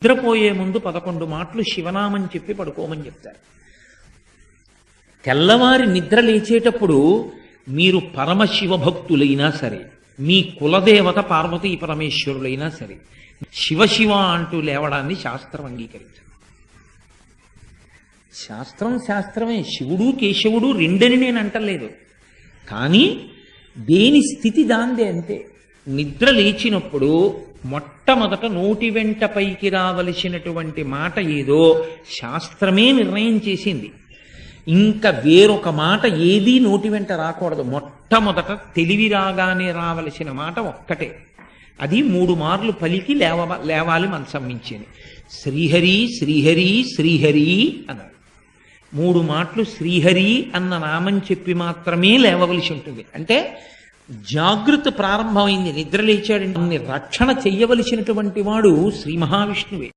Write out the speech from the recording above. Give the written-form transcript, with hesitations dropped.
నిద్రపోయే ముందు 11 మాటలు శివనామం చెప్పి పడుకోమని చెప్తారు. తెల్లవారి నిద్ర లేచేటప్పుడు మీరు పరమశివ భక్తులైనా సరే, మీ కులదేవత పార్వతీ పరమేశ్వరులైనా సరే, శివ అంటూ లేవడాన్ని శాస్త్రం అంగీకరించదు. శాస్త్రమే. శివుడు కేశవుడు రెండని నేను అంటలేదు, కానీ దేని స్థితి దాందే అంతే. నిద్ర లేచినప్పుడు మొట్టమొదట నోటి వెంట పైకి రావలసినటువంటి మాట ఏదో శాస్త్రమే నిర్ణయం చేసింది. ఇంకా వేరొక మాట ఏదీ నోటి వెంట రాకూడదు. మొట్టమొదట తెలివి రాగానే రావలసిన మాట ఒక్కటే, అది 3 మార్లు పలికి లేవాలి మనసం మించింది. శ్రీహరి శ్రీహరి శ్రీహరి అన్నారు. 3 మాటలు శ్రీహరి అన్న నామం చెప్పి మాత్రమే లేవవలసి ఉంటుంది. అంటే జాగృతి ప్రారంభమైంది. నిద్ర లేచాడంటే రక్షణ చెయ్యవలసినటువంటి వాడు శ్రీ మహావిష్ణువే.